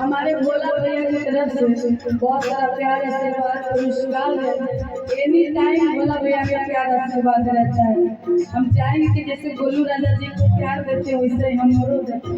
हमारे भोला भैया की तरफ से बहुत सारा प्यार आशीर्वाद पुरस्कार है। एनी टाइम भोला भैया का प्यार आशीर्वाद रहता है। हम चाहेंगे कि जैसे गोलू राजा जी को प्यार देते हैं वैसे ही हम लोग देते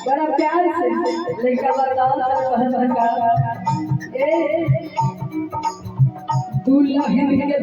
बड़ा प्यार से लड़का बताओ दुल्हन के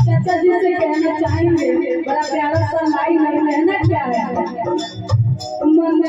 चाचा जी से कहना चाहेंगे, बड़ा प्यारा सा लाइन है, कहना क्या है? मन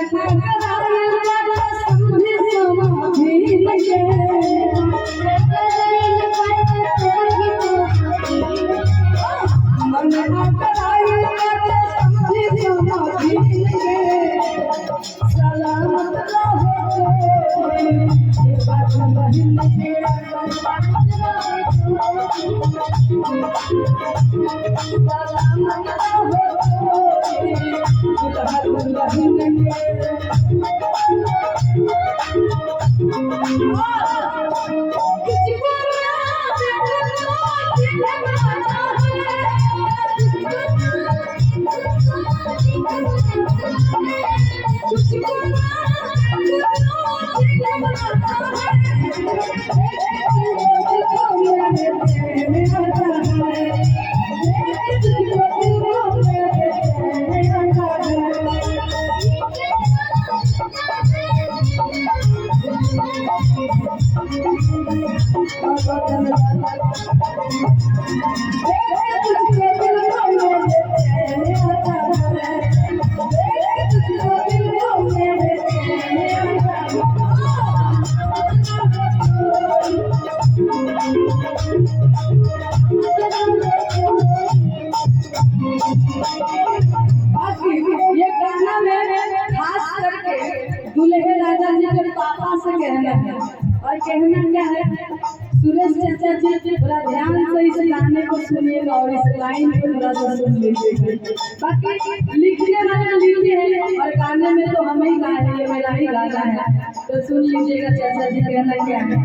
और कहना क्या है? सुरेश चाचा जी थोड़ा ध्यान से इस गाने को सुनिएगा और इस लाइन को थोड़ा सा सुन लीजिएगा। बाकी लिखने वाले लिखते हैं और गाने में तो हम ही गा रहे हैं, मेरा ही गाना है, तो सुन लीजिएगा चाचा जी कहना क्या है।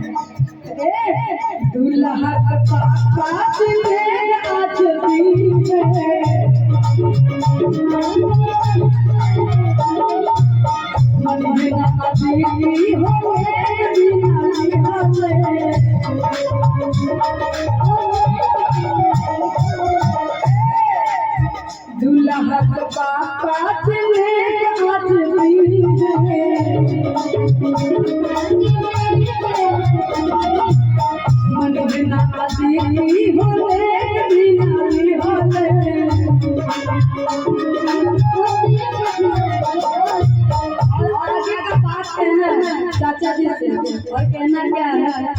दूल्हा पास में आज दूल्हा पापा चले आज मन बिना आदि होले बिनाली होले और आगे का बात कहना चाचा जी से और कहना क्या है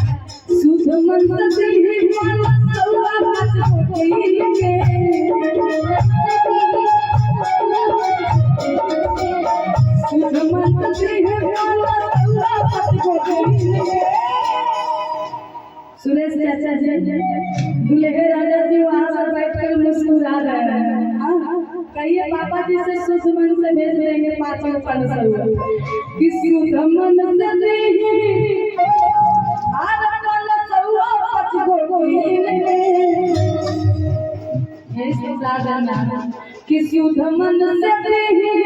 सुध मन से ही मन सौरा बात कोई के सुध मन से ही मन सौरा बात कोई के सुरेश चाचा जी दुल्हे राजा जी वहाँ पर बैठकर मुस्कुरा रहे हैं कहिए पापा जी से शुद्ध मन से भेज देंगे 500 कि शुद्ध मन से नहीं आज कल सौवा 5 गो ये सुधा ना कि शुद्ध मन से नहीं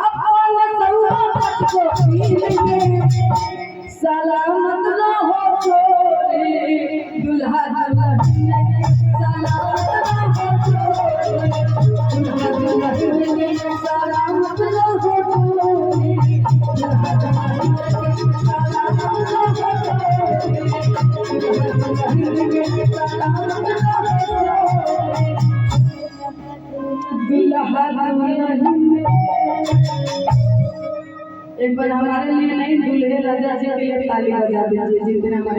अब कल सौवा 5 गो सलामत रहो छोरे दुल्हा दुल्हन सलामत रहो छोरे दुल्हा दुल्हन सलामत रहो छोरे दुल्हा दुल्हन सलामत रहो छोरे दुल्हा दुल्हन एक बार हमारे लिए नहीं दूल्हे राजा जी के लिए ताली बजा दीजिए जितने हमारे